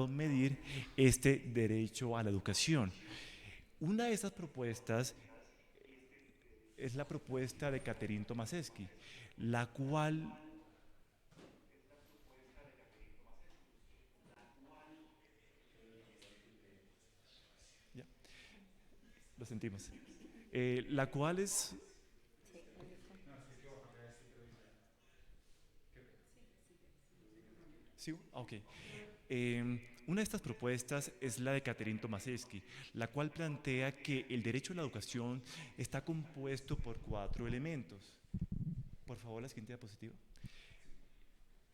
medir este derecho a la educación. Una de esas propuestas es la propuesta de Catherine Tomaszewski, la cual, ya, lo sentimos, la cual es, sí, ok. Una de estas propuestas es la de Catherine Tomaszewski, la cual plantea que el derecho a la educación está compuesto por cuatro elementos. Por favor, la siguiente diapositiva.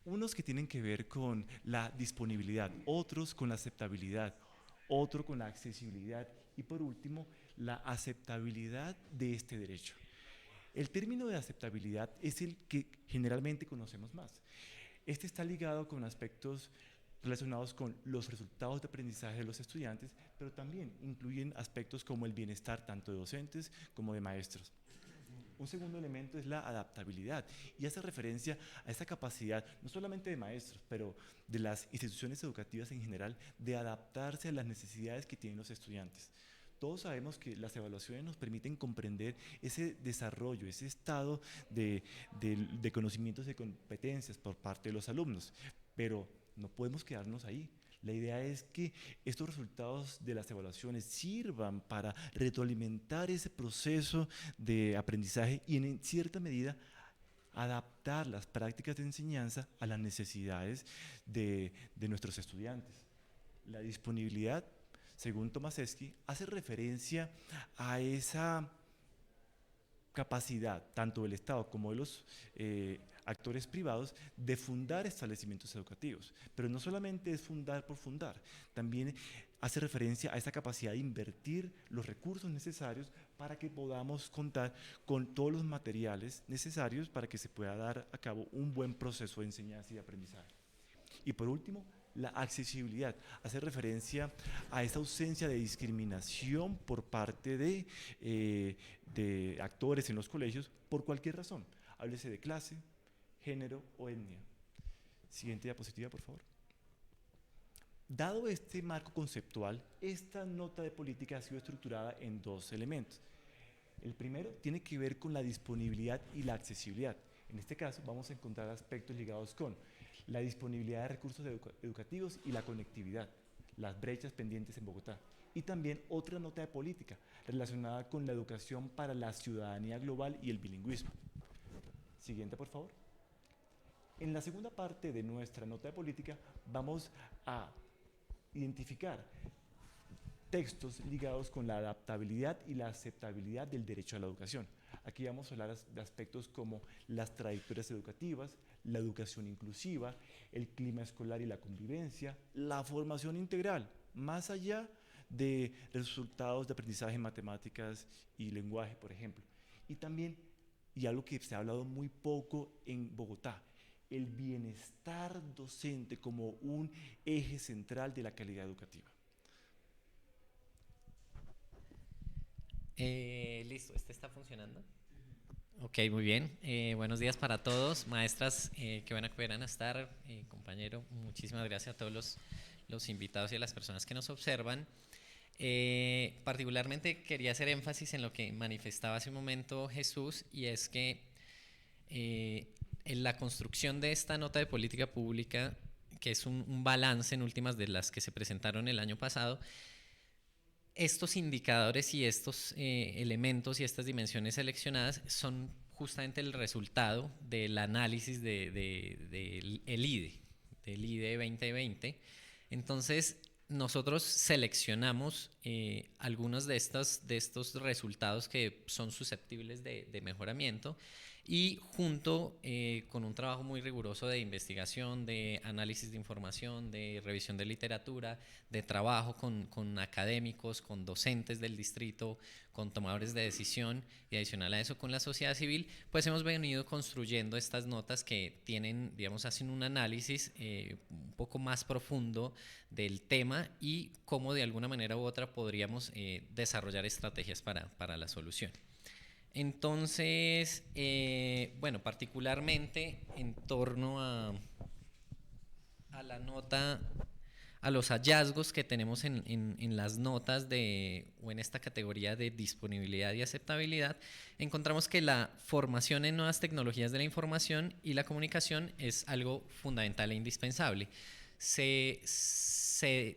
Unos que tienen que ver con la disponibilidad, otros con la aceptabilidad, otro con la accesibilidad y por último, la aceptabilidad de este derecho. El término de aceptabilidad es el que generalmente conocemos más. Este está ligado con aspectos relacionados con los resultados de aprendizaje de los estudiantes, pero también incluyen aspectos como el bienestar tanto de docentes como de maestros. Un segundo elemento es la adaptabilidad y hace referencia a esa capacidad, no solamente de maestros, pero de las instituciones educativas en general, de adaptarse a las necesidades que tienen los estudiantes. Todos sabemos que las evaluaciones nos permiten comprender ese desarrollo, ese estado de conocimientos y de competencias por parte de los alumnos, pero no podemos quedarnos ahí. La idea es que estos resultados de las evaluaciones sirvan para retroalimentar ese proceso de aprendizaje y en cierta medida adaptar las prácticas de enseñanza a las necesidades de nuestros estudiantes. La disponibilidad, según Tomaszewski, hace referencia a esa capacidad, tanto del Estado como de los actores privados, de fundar establecimientos educativos. Pero no solamente es fundar por fundar, también hace referencia a esa capacidad de invertir los recursos necesarios para que podamos contar con todos los materiales necesarios para que se pueda dar a cabo un buen proceso de enseñanza y de aprendizaje. Y por último, la accesibilidad hace referencia a esa ausencia de discriminación por parte de actores en los colegios por cualquier razón, háblese de clase, género o etnia. Siguiente diapositiva, por favor. Dado este marco conceptual, esta nota de política ha sido estructurada en dos elementos. El primero tiene que ver con la disponibilidad y la accesibilidad. En este caso vamos a encontrar aspectos ligados con la disponibilidad de recursos educativos y la conectividad, las brechas pendientes en Bogotá. Y también otra nota de política relacionada con la educación para la ciudadanía global y el bilingüismo. Siguiente, por favor. En la segunda parte de nuestra nota de política vamos a identificar textos ligados con la adaptabilidad y la aceptabilidad del derecho a la educación. Aquí vamos a hablar de aspectos como las trayectorias educativas, la educación inclusiva, el clima escolar y la convivencia, la formación integral, más allá de resultados de aprendizaje en matemáticas y lenguaje, por ejemplo. Y también, y algo que se ha hablado muy poco en Bogotá, el bienestar docente como un eje central de la calidad educativa. Listo, ¿este está funcionando? Ok, muy bien. Buenos días para todos. Maestras, qué bueno que pudieran estar. Compañero, muchísimas gracias a todos los invitados y a las personas que nos observan. Particularmente quería hacer énfasis en lo que manifestaba hace un momento Jesús, y es que en la construcción de esta nota de política pública, que es un balance en últimas de las que se presentaron el año pasado, estos indicadores y estos elementos y estas dimensiones seleccionadas son justamente el resultado del análisis del IDE, del IDE 2020. Entonces, nosotros seleccionamos algunos de estos resultados que son susceptibles de mejoramiento, y junto con un trabajo muy riguroso de investigación, de análisis de información, de revisión de literatura, de trabajo con académicos, con docentes del distrito, con tomadores de decisión, y adicional a eso con la sociedad civil, pues hemos venido construyendo estas notas que tienen, digamos, hacen un análisis un poco más profundo del tema y cómo de alguna manera u otra podríamos desarrollar estrategias para la solución. Entonces, bueno, particularmente en torno a la nota a los hallazgos que tenemos en las notas o en esta categoría de disponibilidad y aceptabilidad, encontramos que la formación en nuevas tecnologías de la información y la comunicación es algo fundamental e indispensable.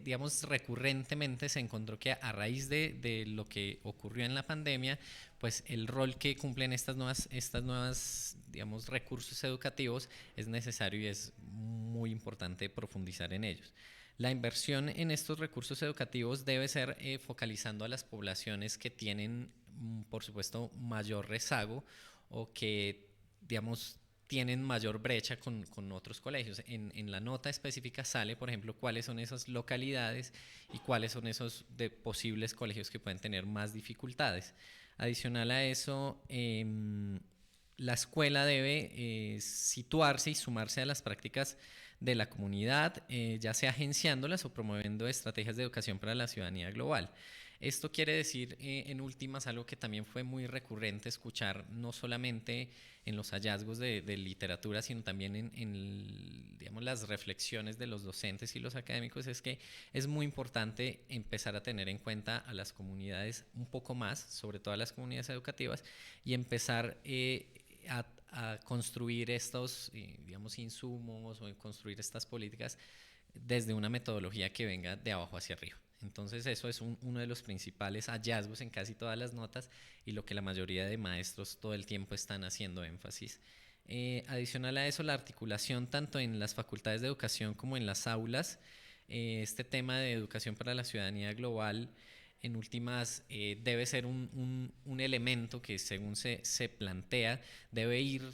Digamos, recurrentemente se encontró que a raíz de lo que ocurrió en la pandemia, pues el rol que cumplen estas nuevas, digamos, recursos educativos es necesario y es muy importante profundizar en ellos. La inversión en estos recursos educativos debe ser focalizando a las poblaciones que tienen, por supuesto, mayor rezago o que, digamos, tienen mayor brecha con otros colegios. En la nota específica sale, por ejemplo, cuáles son esas localidades y cuáles son esos posibles colegios que pueden tener más dificultades. Adicional a eso, la escuela debe situarse y sumarse a las prácticas de la comunidad, ya sea agenciándolas o promoviendo estrategias de educación para la ciudadanía global. Esto quiere decir, en últimas, algo que también fue muy recurrente escuchar, no solamente en los hallazgos de literatura, sino también en, digamos, las reflexiones de los docentes y los académicos, es que es muy importante empezar a tener en cuenta a las comunidades un poco más, sobre todo a las comunidades educativas, y empezar a construir estos, digamos, insumos o construir estas políticas desde una metodología que venga de abajo hacia arriba. Entonces eso es uno de los principales hallazgos en casi todas las notas y lo que la mayoría de maestros todo el tiempo están haciendo énfasis. Adicional a eso, la articulación tanto en las facultades de educación como en las aulas. Este tema de educación para la ciudadanía global, en últimas, debe ser un elemento que, según se plantea, debe ir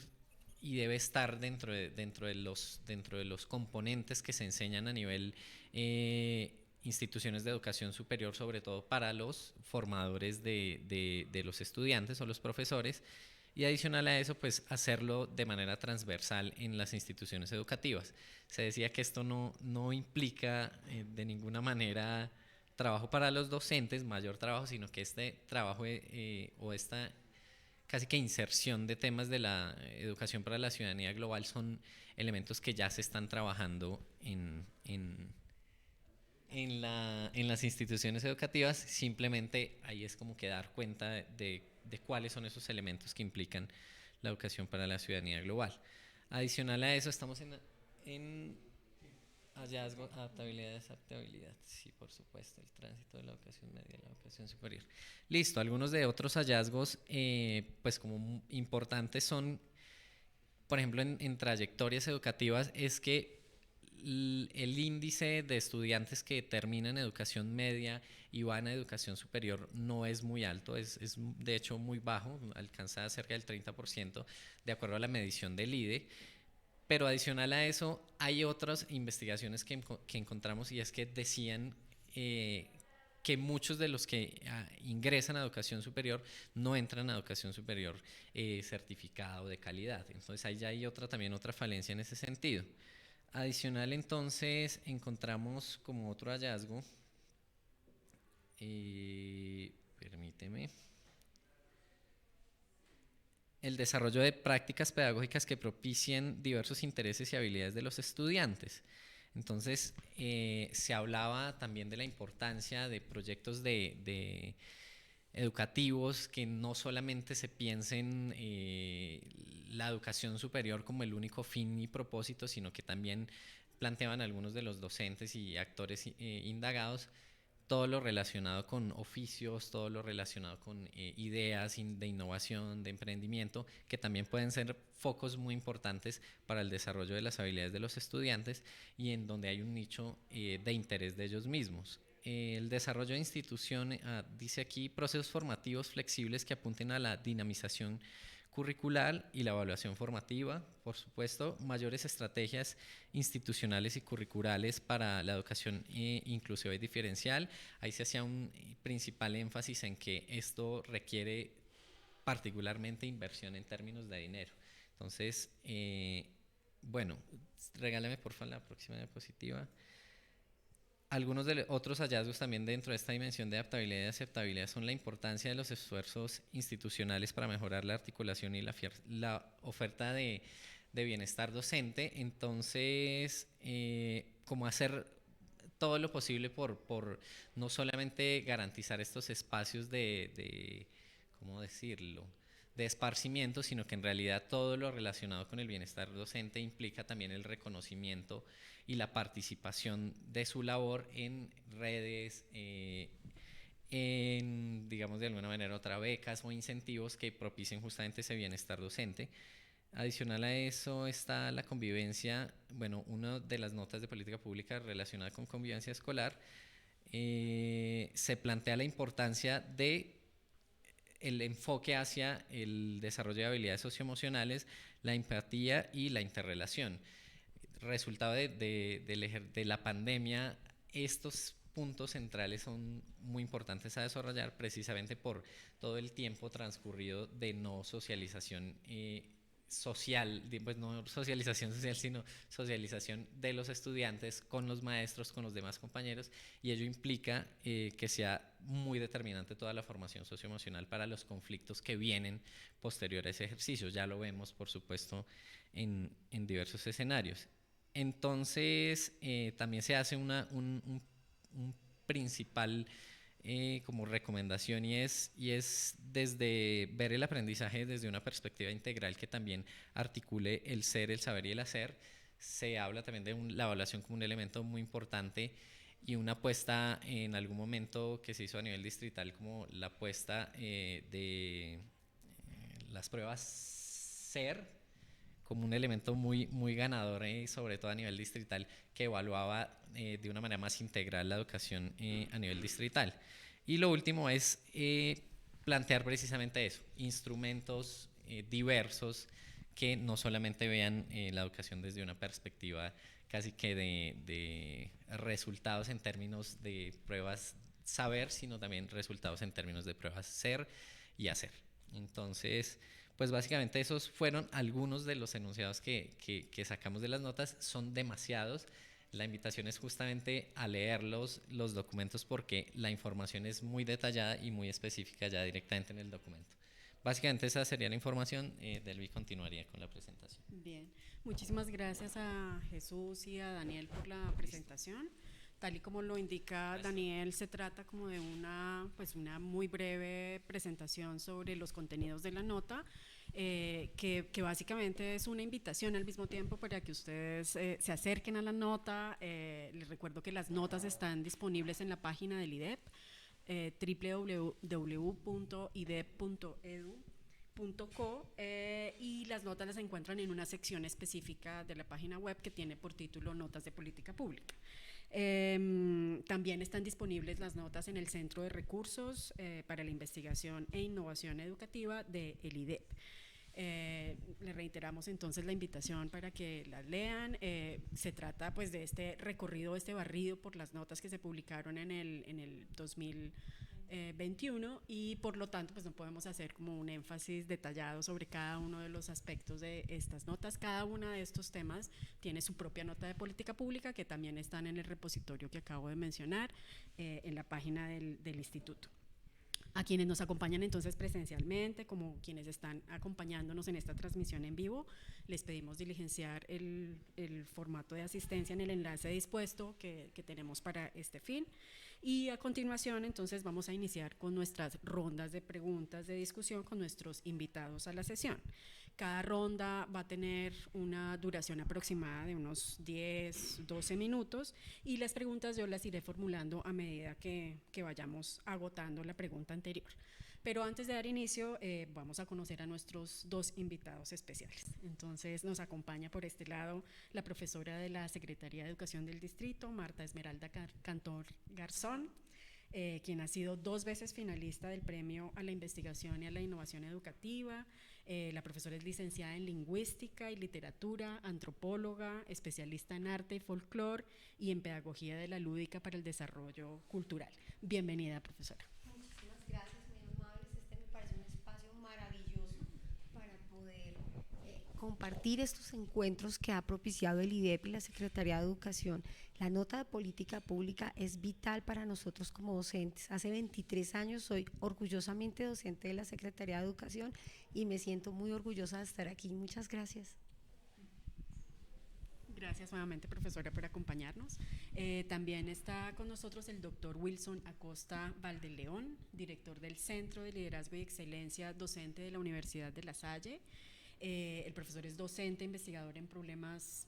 y debe estar dentro de los componentes que se enseñan a nivel instituciones de educación superior, sobre todo para los formadores de los estudiantes o los profesores, y adicional a eso, pues hacerlo de manera transversal en las instituciones educativas. Se decía que esto no implica de ninguna manera trabajo para los docentes, mayor trabajo, sino que este trabajo o esta casi que inserción de temas de la educación para la ciudadanía global son elementos que ya se están trabajando en las instituciones educativas. Simplemente ahí es como que dar cuenta de cuáles son esos elementos que implican la educación para la ciudadanía global. Adicional a eso, estamos en hallazgo, adaptabilidad, desadaptabilidad. Sí, por supuesto, el tránsito de la educación media a la educación superior. Listo, algunos de otros hallazgos, pues como importantes son, por ejemplo, en trayectorias educativas, es que el índice de estudiantes que terminan educación media y van a educación superior no es muy alto, es de hecho muy bajo, alcanza cerca del 30% de acuerdo a la medición del IDE. Pero adicional a eso, hay otras investigaciones que encontramos, y es que decían que muchos de los que ingresan a educación superior no entran a educación superior certificada o de calidad. Entonces ahí ya hay también otra falencia en ese sentido. Adicional, entonces, encontramos como otro hallazgo, permíteme, el desarrollo de prácticas pedagógicas que propicien diversos intereses y habilidades de los estudiantes. Entonces, se hablaba también de la importancia de proyectos de educativos que no solamente se piensen la educación superior como el único fin y propósito, sino que también planteaban algunos de los docentes y actores indagados todo lo relacionado con oficios, todo lo relacionado con ideas de innovación, de emprendimiento, que también pueden ser focos muy importantes para el desarrollo de las habilidades de los estudiantes y en donde hay un nicho de interés de ellos mismos. El desarrollo de instituciones, dice aquí, procesos formativos flexibles que apunten a la dinamización curricular y la evaluación formativa, por supuesto, mayores estrategias institucionales y curriculares para la educación inclusiva y diferencial. Ahí se hacía un principal énfasis en que esto requiere particularmente inversión en términos de dinero. Entonces, bueno, regálame por favor la próxima diapositiva. Algunos de otros hallazgos también dentro de esta dimensión de adaptabilidad y aceptabilidad son la importancia de los esfuerzos institucionales para mejorar la articulación y la oferta de bienestar docente. Entonces, como hacer todo lo posible por no solamente garantizar estos espacios ¿cómo decirlo?, de esparcimiento, sino que en realidad todo lo relacionado con el bienestar docente implica también el reconocimiento y la participación de su labor en redes, en, digamos de alguna manera otra, becas o incentivos que propicien justamente ese bienestar docente. Adicional a eso está la convivencia. Bueno, una de las notas de política pública relacionada con convivencia escolar se plantea la importancia de el enfoque hacia el desarrollo de habilidades socioemocionales, la empatía y la interrelación. Resultado de la pandemia, estos puntos centrales son muy importantes a desarrollar precisamente por todo el tiempo transcurrido de no socialización social, pues no socialización social, sino socialización de los estudiantes con los maestros, con los demás compañeros, y ello implica que sea muy determinante toda la formación socioemocional para los conflictos que vienen posterior a ese ejercicio. Ya lo vemos, por supuesto, en diversos escenarios. Entonces, también se hace un principal como recomendación, y es desde ver el aprendizaje desde una perspectiva integral que también articule el ser, el saber y el hacer. Se habla también de la evaluación como un elemento muy importante, y una apuesta en algún momento que se hizo a nivel distrital como la apuesta de las pruebas SER como un elemento muy ganador, sobre todo a nivel distrital, que evaluaba de una manera más integral la educación a nivel distrital. Y lo último es plantear precisamente eso, instrumentos diversos que no solamente vean la educación desde una perspectiva casi que de resultados en términos de pruebas saber, sino también resultados en términos de pruebas ser y hacer. Entonces, pues básicamente esos fueron algunos de los enunciados que sacamos de las notas. Son demasiados. La invitación es justamente a leer los documentos, porque la información es muy detallada y muy específica ya directamente en el documento. Básicamente esa sería la información. Delvi continuaría con la presentación. Bien, muchísimas gracias a Jesús y a Daniel por la presentación. Tal y como lo indica Daniel, se trata como de una muy breve presentación sobre los contenidos de la nota, que básicamente es una invitación al mismo tiempo para que ustedes se acerquen a la nota. Les recuerdo que las notas están disponibles en la página del IDEP, www.idep.edu.co, y las notas las encuentran en una sección específica de la página web que tiene por título Notas de Política Pública. También están disponibles las notas en el Centro de Recursos para la Investigación e Innovación Educativa del IDEP. Le reiteramos entonces la invitación para que las lean. Se trata pues de este recorrido, este barrido por las notas que se publicaron en el 2021, y por lo tanto pues no podemos hacer como un énfasis detallado sobre cada uno de los aspectos de estas notas. Cada uno de estos temas tiene su propia nota de política pública, que también están en el repositorio que acabo de mencionar, en la página del instituto. A quienes nos acompañan entonces presencialmente, como quienes están acompañándonos en esta transmisión en vivo, les pedimos diligenciar el formato de asistencia en el enlace dispuesto que tenemos para este fin. Y a continuación entonces vamos a iniciar con nuestras rondas de preguntas de discusión con nuestros invitados a la sesión. Cada ronda va a tener una duración aproximada de unos 10, 12 minutos, y las preguntas yo las iré formulando a medida que vayamos agotando la pregunta anterior. Pero antes de dar inicio, vamos a conocer a nuestros dos invitados especiales. Entonces nos acompaña por este lado la profesora de la Secretaría de Educación del Distrito, Marta Esmeralda Cantor Garzón, quien ha sido 2 veces finalista del Premio a la Investigación y a la Innovación Educativa. La profesora es licenciada en Lingüística y Literatura, antropóloga, especialista en arte y folclore y en Pedagogía de la Lúdica para el Desarrollo Cultural. Bienvenida, profesora. Muchísimas gracias, muy amables. Este me parece un espacio maravilloso para poder compartir estos encuentros que ha propiciado el IDEP y la Secretaría de Educación. La nota de política pública es vital para nosotros como docentes. Hace 23 años soy orgullosamente docente de la Secretaría de Educación y me siento muy orgullosa de estar aquí. Muchas gracias. Gracias nuevamente, profesora, por acompañarnos. También está con nosotros el doctor Wilson Acosta Valdeleón, director del Centro de Liderazgo y Excelencia Docente de la Universidad de La Salle. El profesor es docente, investigador en problemas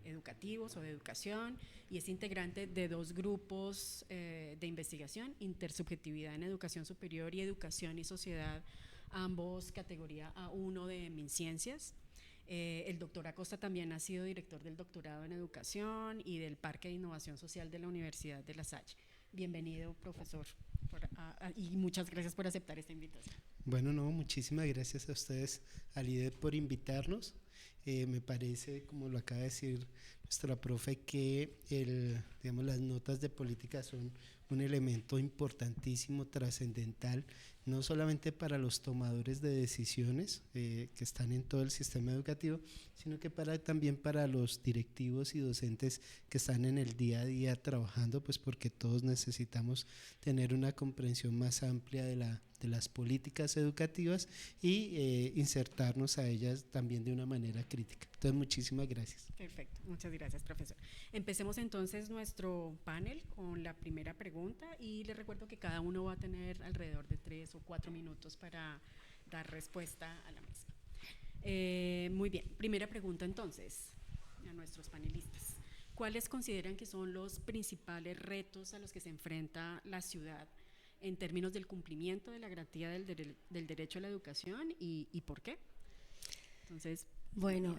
educativos o de educación, y es integrante de 2 grupos de investigación: intersubjetividad en educación superior y educación y sociedad, ambos categoría A1 de MinCiencias. El doctor Acosta también ha sido director del doctorado en educación y del Parque de Innovación Social de la Universidad de La Salle. Bienvenido, profesor, y muchas gracias por aceptar esta invitación. Bueno, no, muchísimas gracias a ustedes, al IDEP, por invitarnos. Me parece, como lo acaba de decir nuestra profe, que las notas de política son un elemento importantísimo, trascendental, no solamente para los tomadores de decisiones que están en todo el sistema educativo, sino que también para los directivos y docentes que están en el día a día trabajando, pues porque todos necesitamos tener una comprensión más amplia de las políticas educativas y insertarnos a ellas también de una manera crítica. Entonces, muchísimas gracias. Perfecto, muchas gracias, profesor. Empecemos entonces nuestro panel con la primera pregunta, y les recuerdo que cada uno va a tener alrededor de 3 o 4 minutos para dar respuesta a la misma. Muy bien, primera pregunta entonces a nuestros panelistas. ¿Cuáles consideran que son los principales retos a los que se enfrenta la ciudad en términos del cumplimiento de la garantía del derecho a la educación, y por qué? Entonces, bueno,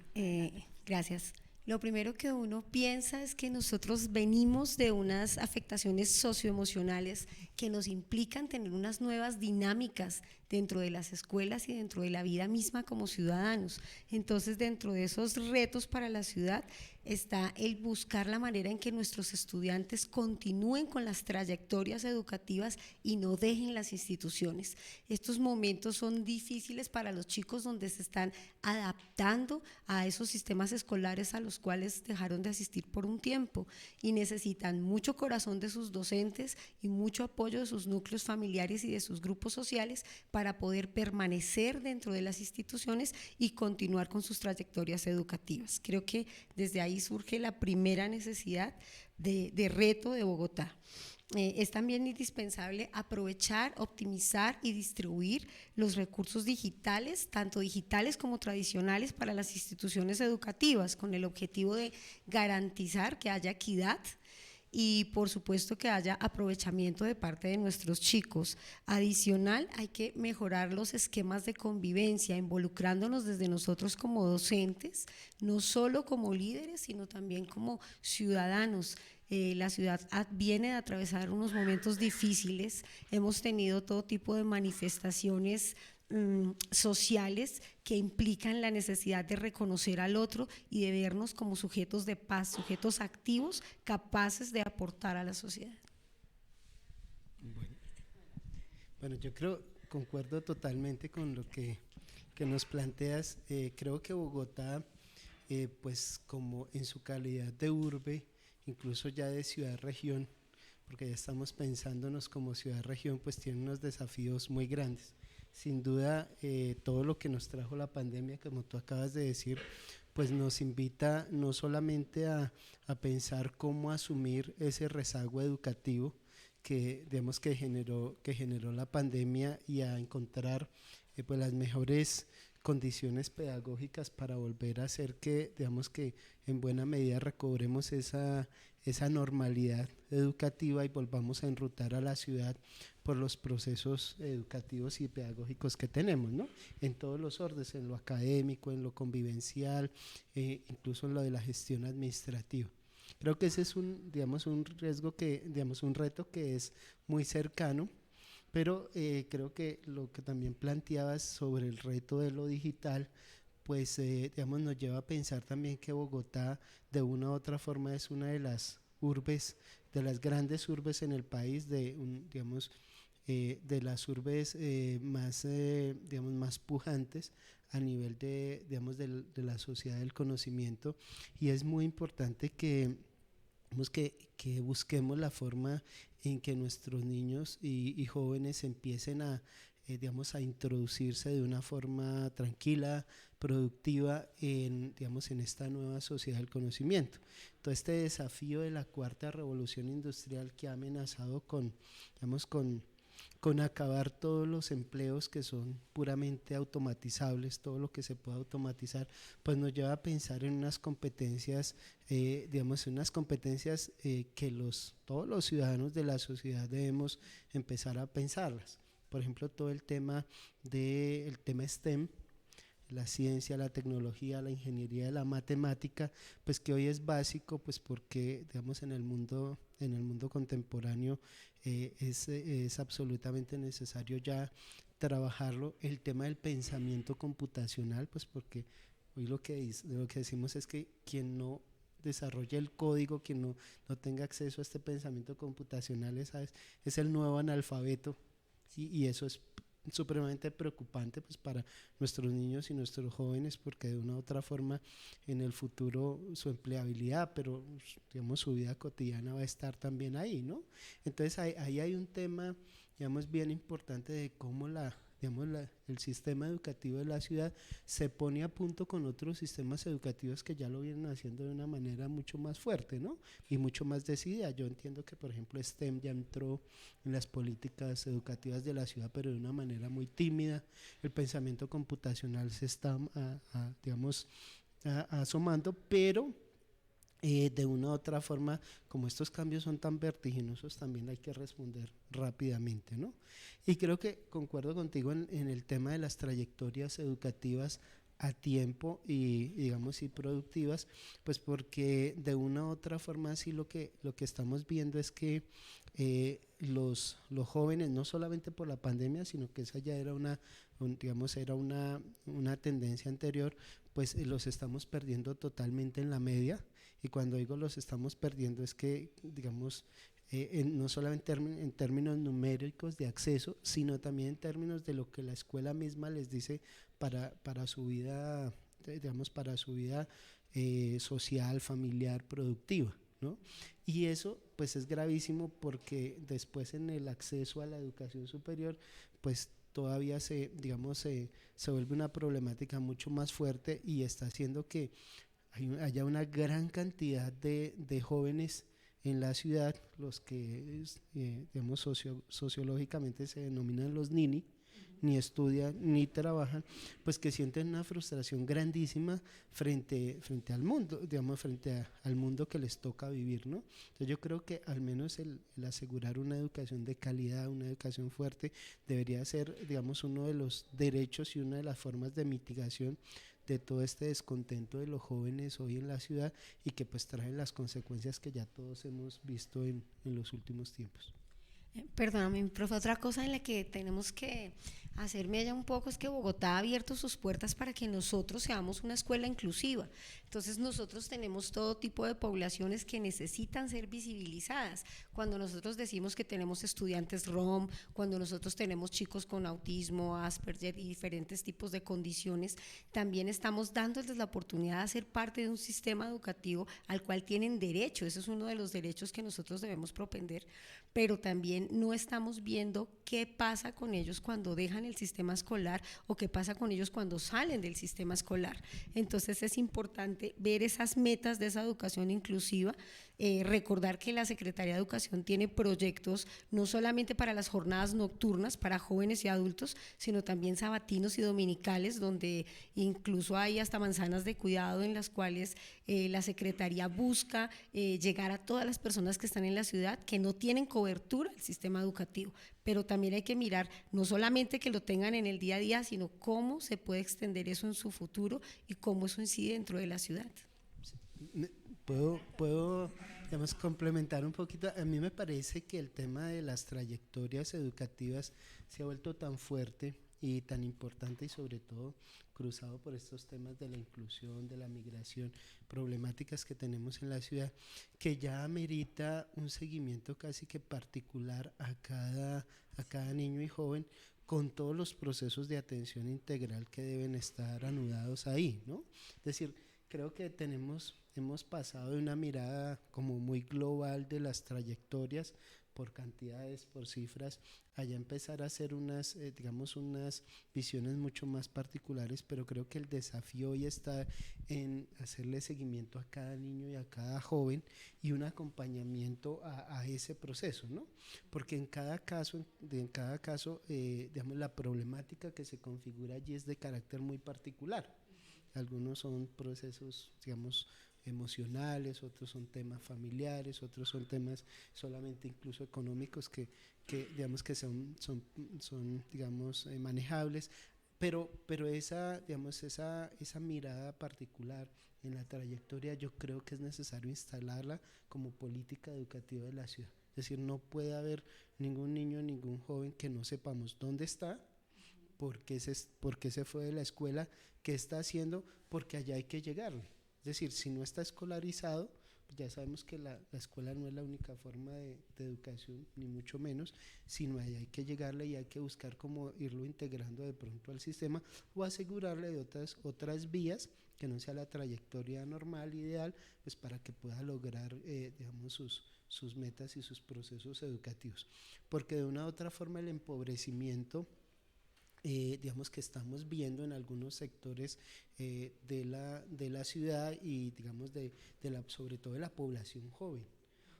gracias. Lo primero que uno piensa es que nosotros venimos de unas afectaciones socioemocionales que nos implican tener unas nuevas dinámicas dentro de las escuelas y dentro de la vida misma como ciudadanos. Entonces, dentro de esos retos para la ciudad está el buscar la manera en que nuestros estudiantes continúen con las trayectorias educativas y no dejen las instituciones. Estos momentos son difíciles para los chicos, donde se están adaptando a esos sistemas escolares a los cuales dejaron de asistir por un tiempo, y necesitan mucho corazón de sus docentes y mucho apoyo de sus núcleos familiares y de sus grupos sociales para poder permanecer dentro de las instituciones y continuar con sus trayectorias educativas. Creo que desde ahí surge la primera necesidad de reto de Bogotá. Es también indispensable aprovechar, optimizar y distribuir los recursos digitales, tanto digitales como tradicionales, para las instituciones educativas, con el objetivo de garantizar que haya equidad y, por supuesto, que haya aprovechamiento de parte de nuestros chicos. Adicional, hay que mejorar los esquemas de convivencia, involucrándonos desde nosotros como docentes, no solo como líderes, sino también como ciudadanos. La ciudad viene de atravesar unos momentos difíciles, hemos tenido todo tipo de manifestaciones sociales que implican la necesidad de reconocer al otro y de vernos como sujetos de paz, sujetos activos, capaces de aportar a la sociedad. Bueno, yo concuerdo totalmente con lo que nos planteas. Creo que Bogotá, pues como en su calidad de urbe, incluso ya de ciudad-región, porque ya estamos pensándonos como ciudad-región, pues tiene unos desafíos muy grandes. Sin duda, todo lo que nos trajo la pandemia, como tú acabas de decir, pues nos invita no solamente a pensar cómo asumir ese rezago educativo que generó la pandemia, y a encontrar pues las mejores condiciones pedagógicas para volver a hacer que en buena medida recobremos esa normalidad educativa y volvamos a enrutar a la ciudad por los procesos educativos y pedagógicos que tenemos, ¿no? En todos los órdenes, en lo académico, en lo convivencial, incluso en lo de la gestión administrativa. Creo que ese es un reto que es muy cercano, pero creo que lo que también planteabas sobre el reto de lo digital, pues nos lleva a pensar también que Bogotá de una u otra forma es una de las urbes, de las grandes urbes en el país, de las urbes más pujantes a nivel de la sociedad del conocimiento, y es muy importante que busquemos la forma en que nuestros niños y jóvenes empiecen a digamos, a introducirse de una forma tranquila, productiva digamos, en esta nueva sociedad del conocimiento. Todo este desafío de la cuarta revolución industrial que ha amenazado digamos, con acabar todos los empleos que son puramente automatizables, todo lo que se pueda automatizar, pues nos lleva a pensar en unas competencias, digamos, en unas competencias que todos los ciudadanos de la sociedad debemos empezar a pensarlas. Por ejemplo, todo el tema STEM, la ciencia, la tecnología, la ingeniería, la matemática, pues que hoy es básico, pues porque, digamos, en el mundo contemporáneo es absolutamente necesario ya trabajarlo. El tema del pensamiento computacional, pues porque hoy lo que decimos es que quien no desarrolle el código, quien no tenga acceso a este pensamiento computacional es el nuevo analfabeto, ¿sí? Y eso es supremamente preocupante, pues, para nuestros niños y nuestros jóvenes, porque de una u otra forma en el futuro su empleabilidad, pero digamos su vida cotidiana va a estar también ahí, ¿no? Entonces ahí hay un tema, digamos, bien importante de cómo el sistema educativo de la ciudad se pone a punto con otros sistemas educativos que ya lo vienen haciendo de una manera mucho más fuerte, ¿no? Y mucho más decidida. Yo entiendo que, por ejemplo, STEM ya entró en las políticas educativas de la ciudad, pero de una manera muy tímida. El pensamiento computacional se está, digamos, asomando, pero de una u otra forma, como estos cambios son tan vertiginosos, también hay que responder rápidamente, ¿no? Y creo que concuerdo contigo en el tema de las trayectorias educativas a tiempo y digamos y productivas, pues porque de una u otra forma sí lo que estamos viendo es que los jóvenes, no solamente por la pandemia, sino que esa ya era una tendencia anterior, pues los estamos perdiendo totalmente en la media. Y cuando digo los estamos perdiendo es que, digamos, no solamente en términos numéricos de acceso, sino también en términos de lo que la escuela misma les dice para su vida, digamos, para su vida social, familiar, productiva, ¿no? Y eso pues es gravísimo porque después en el acceso a la educación superior pues todavía se vuelve una problemática mucho más fuerte y está haciendo que haya una gran cantidad de jóvenes en la ciudad, los que digamos sociológicamente se denominan los nini, ni estudian ni trabajan, pues que sienten una frustración grandísima frente al mundo, digamos, al mundo que les toca vivir, ¿no? Entonces yo creo que al menos el asegurar una educación de calidad, una educación fuerte, debería ser, digamos, uno de los derechos y una de las formas de mitigación de todo este descontento de los jóvenes hoy en la ciudad y que pues traen las consecuencias que ya todos hemos visto en los últimos tiempos. Perdóname, profe, otra cosa en la que tenemos que hacerme ella un poco es que Bogotá ha abierto sus puertas para que nosotros seamos una escuela inclusiva. Entonces nosotros tenemos todo tipo de poblaciones que necesitan ser visibilizadas. Cuando nosotros decimos que tenemos estudiantes ROM, cuando nosotros tenemos chicos con autismo, Asperger y diferentes tipos de condiciones, también estamos dándoles la oportunidad de ser parte de un sistema educativo al cual tienen derecho. Ese es uno de los derechos que nosotros debemos propender, pero también no estamos viendo qué pasa con ellos cuando dejan el sistema escolar o qué pasa con ellos cuando salen del sistema escolar. Entonces es importante ver esas metas de esa educación inclusiva, recordar que la Secretaría de Educación tiene proyectos no solamente para las jornadas nocturnas para jóvenes y adultos, sino también sabatinos y dominicales, donde incluso hay hasta manzanas de cuidado en las cuales la Secretaría busca llegar a todas las personas que están en la ciudad que no tienen cobertura del sistema educativo, pero también hay que mirar no solamente que lo tengan en el día a día, sino cómo se puede extender eso en su futuro y cómo eso incide dentro de la ciudad. Puedo digamos, complementar un poquito. A mí me parece que el tema de las trayectorias educativas se ha vuelto tan fuerte y tan importante y sobre todo cruzado por estos temas de la inclusión, de la migración, problemáticas que tenemos en la ciudad, que ya amerita un seguimiento casi que particular a cada niño y joven con todos los procesos de atención integral que deben estar anudados ahí, ¿no? Es decir, creo que hemos pasado de una mirada como muy global de las trayectorias por cantidades, por cifras, allá empezar a hacer unas, digamos, unas visiones mucho más particulares, pero creo que el desafío hoy está en hacerle seguimiento a cada niño y a cada joven y un acompañamiento a ese proceso, ¿no? Porque en cada caso, digamos, la problemática que se configura allí es de carácter muy particular. Algunos son procesos, digamos, emocionales, otros son temas familiares, otros son temas solamente incluso económicos que digamos que son digamos, manejables, pero esa, digamos, esa mirada particular en la trayectoria yo creo que es necesario instalarla como política educativa de la ciudad. Es decir, no puede haber ningún niño, ningún joven que no sepamos dónde está, por qué se fue de la escuela, qué está haciendo, porque allá hay que llegarle. Es decir, si no está escolarizado, ya sabemos que la escuela no es la única forma de educación, ni mucho menos, sino allá hay que llegarle y hay que buscar cómo irlo integrando de pronto al sistema o asegurarle de otras vías que no sea la trayectoria normal, ideal, pues para que pueda lograr, digamos, sus metas y sus procesos educativos. Porque de una u otra forma el empobrecimiento, digamos, que estamos viendo en algunos sectores de la ciudad y digamos sobre todo de la población joven.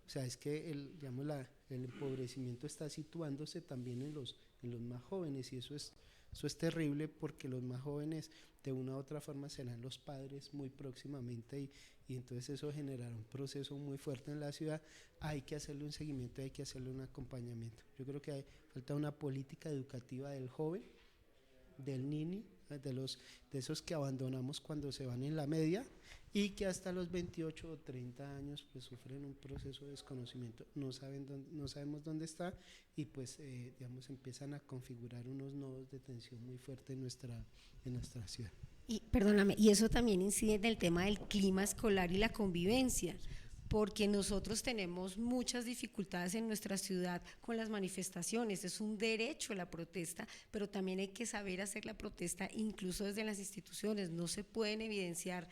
O sea, es que digamos, el empobrecimiento está situándose también en los más jóvenes y eso es terrible porque los más jóvenes de una u otra forma serán los padres muy próximamente y entonces eso generará un proceso muy fuerte en la ciudad. Hay que hacerle un seguimiento, hay que hacerle un acompañamiento. Yo creo que falta una política educativa del joven, del niño, de esos que abandonamos cuando se van en la media y que hasta los 28 o 30 años pues sufren un proceso de desconocimiento, no sabemos dónde está y pues digamos empiezan a configurar unos nodos de tensión muy fuertes en nuestra ciudad. Y perdóname, y eso también incide en el tema del clima escolar y la convivencia, porque nosotros tenemos muchas dificultades en nuestra ciudad con las manifestaciones. Es un derecho la protesta, pero también hay que saber hacer la protesta incluso desde las instituciones. No se pueden evidenciar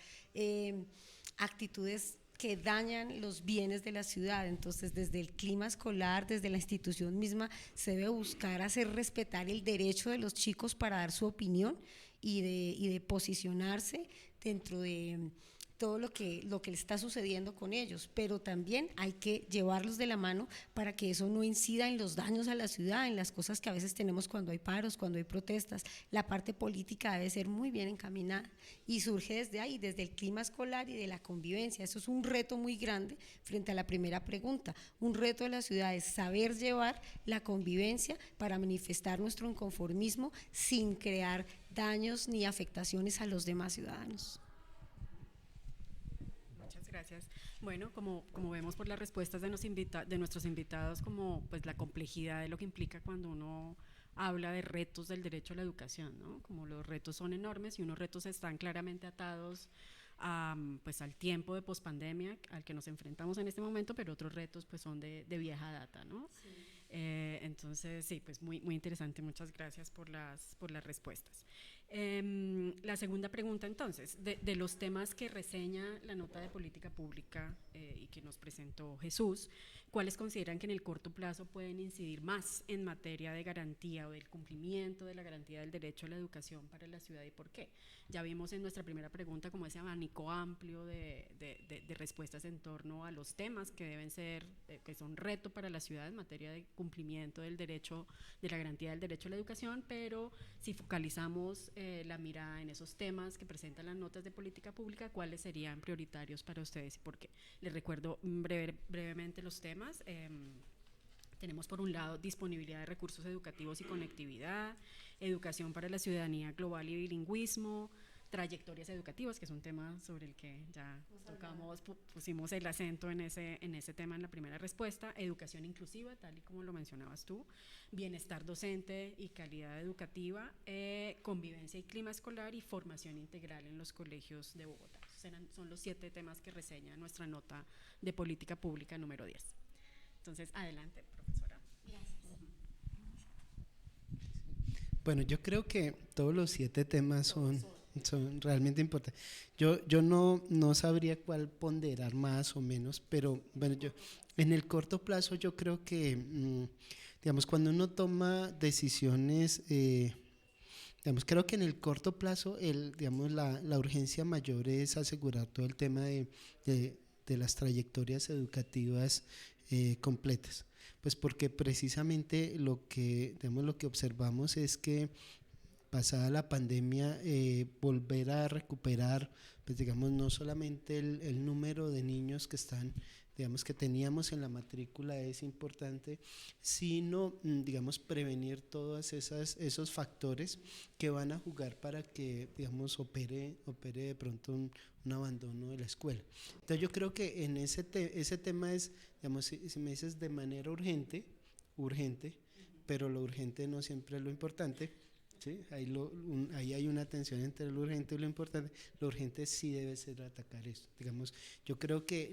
actitudes que dañan los bienes de la ciudad. Entonces, desde el clima escolar, desde la institución misma, se debe buscar hacer respetar el derecho de los chicos para dar su opinión y de posicionarse dentro de todo lo que le está sucediendo con ellos, pero también hay que llevarlos de la mano para que eso no incida en los daños a la ciudad, en las cosas que a veces tenemos cuando hay paros, cuando hay protestas. La parte política debe ser muy bien encaminada y surge desde ahí, desde el clima escolar y de la convivencia. Eso es un reto muy grande frente a la primera pregunta. Un reto de la ciudad es saber llevar la convivencia para manifestar nuestro inconformismo sin crear daños ni afectaciones a los demás ciudadanos. Gracias. Bueno, como vemos por las respuestas de nuestros invitados, como pues la complejidad de lo que implica cuando uno habla de retos del derecho a la educación, ¿no? Como los retos son enormes y unos retos están claramente atados pues al tiempo de pospandemia al que nos enfrentamos en este momento, pero otros retos pues son de vieja data, ¿no? Sí. Entonces, sí, pues muy interesante. Muchas gracias por las respuestas. La segunda pregunta, entonces, de los temas que reseña la nota de política pública y que nos presentó Jesús, ¿cuáles consideran que en el corto plazo pueden incidir más en materia de garantía o del cumplimiento de la garantía del derecho a la educación para la ciudad y por qué? Ya vimos en nuestra primera pregunta como ese abanico amplio de respuestas en torno a los temas que deben ser, que son reto para la ciudad en materia de cumplimiento del derecho, de la garantía del derecho a la educación, pero si focalizamos la mirada en esos temas que presentan las notas de política pública, ¿cuáles serían prioritarios para ustedes y por qué? Les recuerdo brevemente los temas. Tenemos por un lado disponibilidad de recursos educativos y conectividad, educación para la ciudadanía global y bilingüismo, trayectorias educativas, que es un tema sobre el que ya tocamos, pusimos el acento en ese tema en la primera respuesta, educación inclusiva, tal y como lo mencionabas tú, bienestar docente y calidad educativa, convivencia y clima escolar y formación integral en los colegios de Bogotá. Son los 7 temas que reseña nuestra nota de política pública número 10. Entonces, adelante, profesora. Gracias. Bueno, yo creo que todos los 7 temas son son realmente importantes. Yo no sabría cuál ponderar más o menos, pero bueno, yo en el corto plazo yo creo que, digamos, cuando uno toma decisiones, digamos, creo que en el corto plazo, digamos, la urgencia mayor es asegurar todo el tema de las trayectorias educativas completas. Pues porque precisamente digamos, lo que observamos es que pasada la pandemia, volver a recuperar, pues digamos, no solamente el número de niños que están, digamos, que teníamos en la matrícula es importante, sino, digamos, prevenir todos esos factores que van a jugar para que, digamos, opere de pronto un abandono de la escuela. Entonces yo creo que en ese tema es, digamos, si me dices de manera urgente, pero lo urgente no siempre es lo importante. ¿Sí? Ahí hay una tensión entre lo urgente y lo importante. Lo urgente sí debe ser atacar esto. Digamos, yo creo que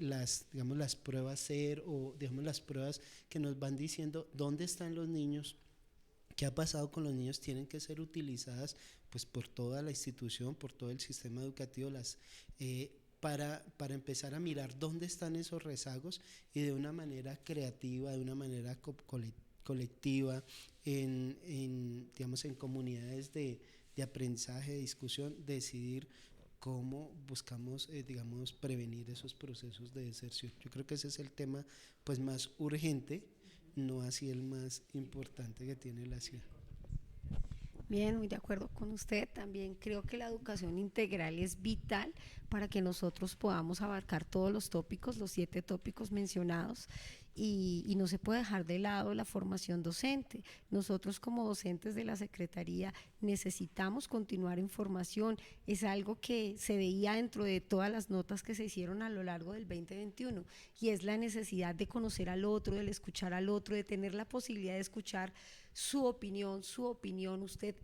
digamos, las pruebas SER o digamos, las pruebas que nos van diciendo dónde están los niños, qué ha pasado con los niños, tienen que ser utilizadas pues, por toda la institución, por todo el sistema educativo, para empezar a mirar dónde están esos rezagos y de una manera creativa, de una manera colectiva, digamos, en comunidades de aprendizaje, de discusión, decidir cómo buscamos, digamos, prevenir esos procesos de deserción. Yo creo que ese es el tema pues, más urgente, no así el más importante que tiene la ciudad. Bien, muy de acuerdo con usted. También creo que la educación integral es vital para que nosotros podamos abarcar todos los tópicos, los 7 tópicos mencionados, y no se puede dejar de lado la formación docente. Nosotros como docentes de la Secretaría necesitamos continuar en formación. Es algo que se veía dentro de todas las notas que se hicieron a lo largo del 2021, y es la necesidad de conocer al otro, de escuchar al otro, de tener la posibilidad de escuchar su opinión. Usted,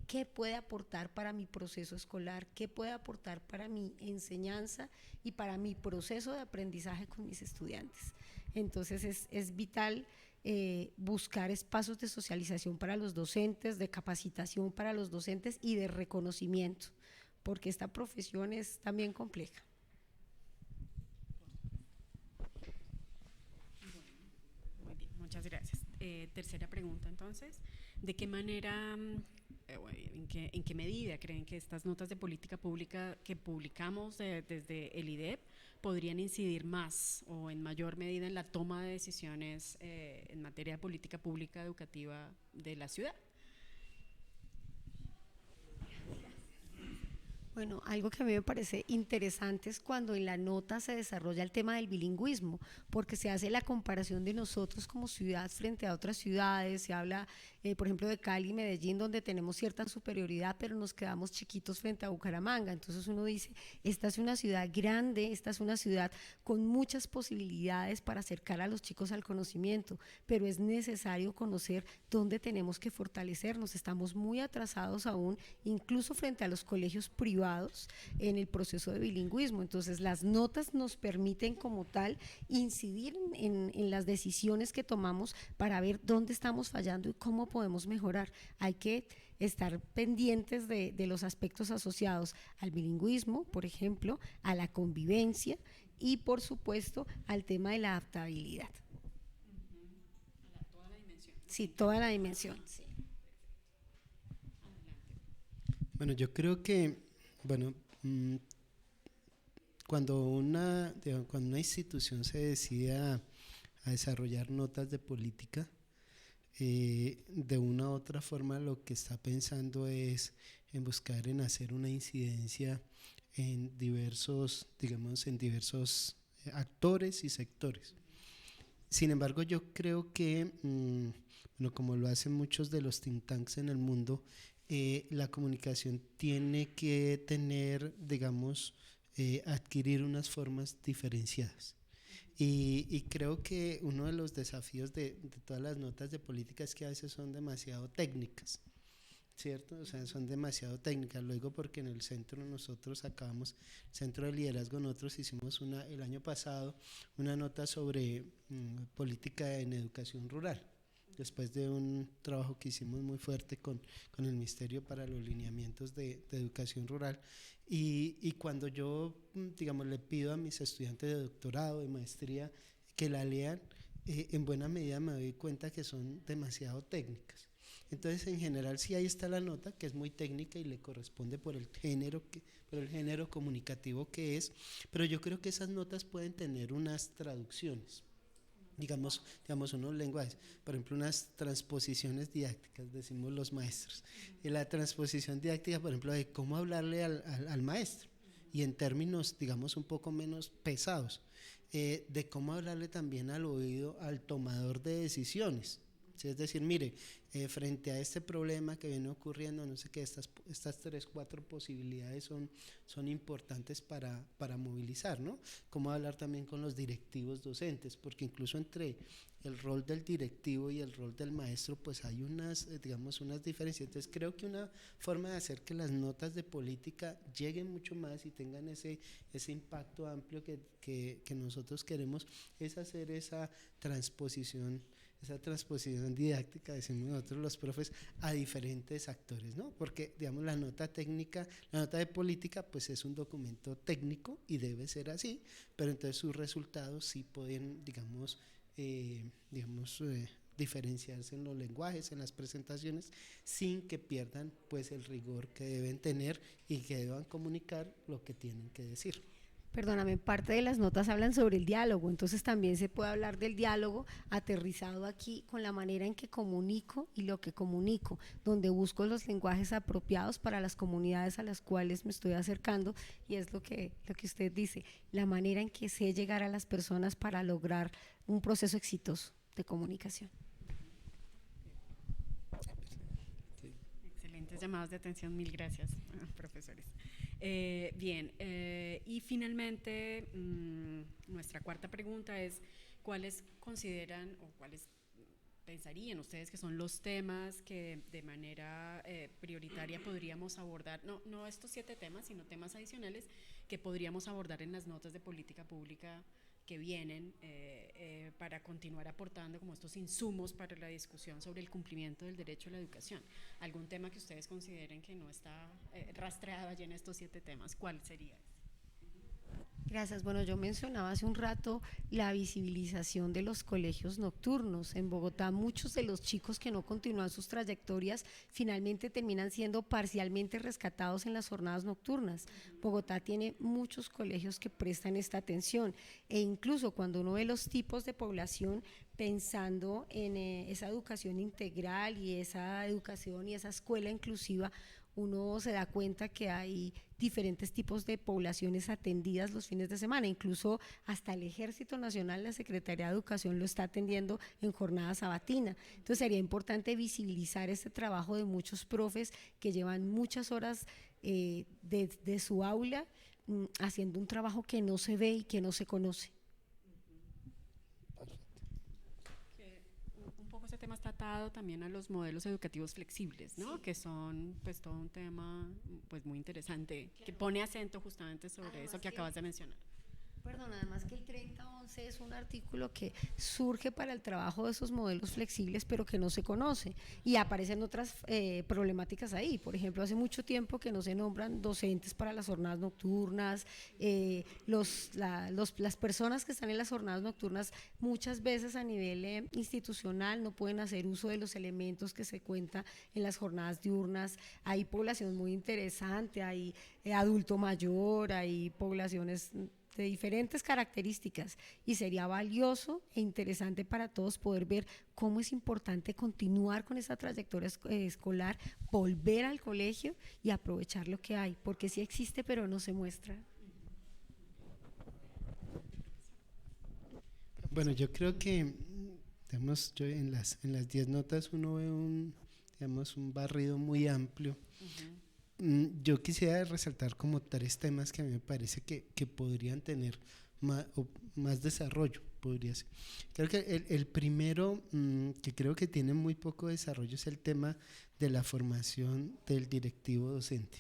¿qué puede aportar para mi proceso escolar? ¿Qué puede aportar para mi enseñanza y para mi proceso de aprendizaje con mis estudiantes? Entonces es vital buscar espacios de socialización para los docentes, de capacitación para los docentes y de reconocimiento, porque esta profesión es también compleja. Muy bien, muchas gracias. Tercera pregunta entonces, ¿de qué manera, en qué medida creen que estas notas de política pública que publicamos desde el IDEP podrían incidir más o en mayor medida en la toma de decisiones en materia de política pública educativa de la ciudad? Bueno, algo que a mí me parece interesante es cuando en la nota se desarrolla el tema del bilingüismo, porque se hace la comparación de nosotros como ciudad frente a otras ciudades. Se habla, por ejemplo, de Cali y Medellín, donde tenemos cierta superioridad, pero nos quedamos chiquitos frente a Bucaramanga. Entonces uno dice, esta es una ciudad grande, esta es una ciudad con muchas posibilidades para acercar a los chicos al conocimiento, pero es necesario conocer dónde tenemos que fortalecernos. Estamos muy atrasados aún, incluso frente a los colegios privados, en el proceso de bilingüismo. Entonces las notas nos permiten como tal incidir en las decisiones que tomamos para ver dónde estamos fallando y cómo podemos mejorar. Hay que estar pendientes de los aspectos asociados al bilingüismo, por ejemplo, a la convivencia y por supuesto al tema de la adaptabilidad. Toda la dimensión. Sí, toda la dimensión. Sí. Bueno, yo creo que cuando una institución se decide a desarrollar notas de política, de una u otra forma lo que está pensando es en buscar en hacer una incidencia en diversos actores y sectores. Sin embargo, yo creo que, como lo hacen muchos de los think tanks en el mundo, la comunicación tiene que tener, adquirir unas formas diferenciadas. Y creo que uno de los desafíos de todas las notas de política es que a veces son demasiado técnicas, ¿cierto? O sea, son demasiado técnicas. Luego, porque en el centro Centro de Liderazgo, nosotros hicimos el año pasado una nota sobre política en educación rural. después de un trabajo que hicimos muy fuerte con el Ministerio para los lineamientos de educación rural. Y cuando yo, digamos, le pido a mis estudiantes de doctorado, de maestría, que la lean, en buena medida me doy cuenta que son demasiado técnicas. Entonces, en general, sí, ahí está la nota, que es muy técnica y le corresponde por el género comunicativo que es, pero yo creo que esas notas pueden tener unas traducciones, digamos unos lenguajes, por ejemplo, unas transposiciones didácticas, decimos los maestros, y la transposición didáctica, por ejemplo, de cómo hablarle al maestro, y en términos, digamos, un poco menos pesados, de cómo hablarle también al oído al tomador de decisiones. ¿Sí? Es decir, mire, frente a este problema que viene ocurriendo, no sé qué, estas 3, 4 posibilidades son importantes para movilizar, ¿no? Cómo hablar también con los directivos docentes, porque incluso entre el rol del directivo y el rol del maestro, pues hay unas diferencias. Entonces creo que una forma de hacer que las notas de política lleguen mucho más y tengan ese impacto amplio que nosotros queremos, es hacer esa transposición didáctica, decimos nosotros los profes, a diferentes actores, ¿no? Porque, digamos, la nota técnica, la nota de política, pues es un documento técnico y debe ser así, pero entonces sus resultados sí pueden, diferenciarse en los lenguajes, en las presentaciones, sin que pierdan, pues, el rigor que deben tener y que deban comunicar lo que tienen que decir. Perdóname, parte de las notas hablan sobre el diálogo, entonces también se puede hablar del diálogo aterrizado aquí con la manera en que comunico y lo que comunico, donde busco los lenguajes apropiados para las comunidades a las cuales me estoy acercando, y es lo que usted dice, la manera en que sé llegar a las personas para lograr un proceso exitoso de comunicación. Excelentes llamados de atención, mil gracias, profesores. Bien, y finalmente nuestra cuarta pregunta es: ¿cuáles consideran o cuáles pensarían ustedes que son los temas que de manera prioritaria podríamos abordar, no estos 7 temas, sino temas adicionales que podríamos abordar en las notas de política pública que vienen para continuar aportando como estos insumos para la discusión sobre el cumplimiento del derecho a la educación? ¿Algún tema que ustedes consideren que no está rastreado allí en estos 7 temas? ¿Cuál sería? Gracias. Bueno, yo mencionaba hace un rato la visibilización de los colegios nocturnos. En Bogotá, muchos de los chicos que no continúan sus trayectorias finalmente terminan siendo parcialmente rescatados en las jornadas nocturnas. Bogotá tiene muchos colegios que prestan esta atención, e incluso cuando uno ve los tipos de población, pensando en esa educación integral y esa educación y esa escuela inclusiva, uno se da cuenta que hay diferentes tipos de poblaciones atendidas los fines de semana, incluso hasta el Ejército Nacional, la Secretaría de Educación lo está atendiendo en jornada sabatina. Entonces sería importante visibilizar este trabajo de muchos profes que llevan muchas horas de su aula haciendo un trabajo que no se ve y que no se conoce. Este tema está atado también a los modelos educativos flexibles, ¿no? Sí. Que son pues todo un tema pues muy interesante, que pone acento justamente sobre además eso que acabas de mencionar. Perdón, además que el 3011 es un artículo que surge para el trabajo de esos modelos flexibles, pero que no se conoce, y aparecen otras problemáticas ahí. Por ejemplo, hace mucho tiempo que no se nombran docentes para las jornadas nocturnas, las personas que están en las jornadas nocturnas muchas veces a nivel institucional no pueden hacer uso de los elementos que se cuentan en las jornadas diurnas. Hay población muy interesante, hay adulto mayor, hay poblaciones de diferentes características, y sería valioso e interesante para todos poder ver cómo es importante continuar con esa trayectoria escolar, volver al colegio y aprovechar lo que hay, porque sí existe pero no se muestra. Bueno, yo creo que, digamos, yo en las 10 notas uno ve un barrido muy amplio. Yo quisiera resaltar como 3 temas que a mí me parece que podrían tener más desarrollo, podría ser. Creo que el primero, que creo que tiene muy poco desarrollo, es el tema de la formación del directivo docente.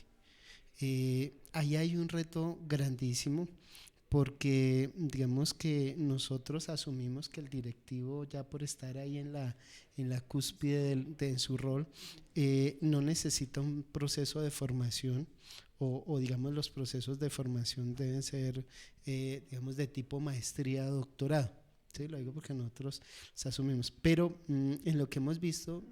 Ahí hay un reto grandísimo, porque digamos que nosotros asumimos que el directivo, ya por estar ahí en la cúspide en su rol, no necesita un proceso de formación, o digamos los procesos de formación deben ser digamos de tipo maestría, doctorado. Sí, lo digo porque nosotros los asumimos, pero en lo que hemos visto,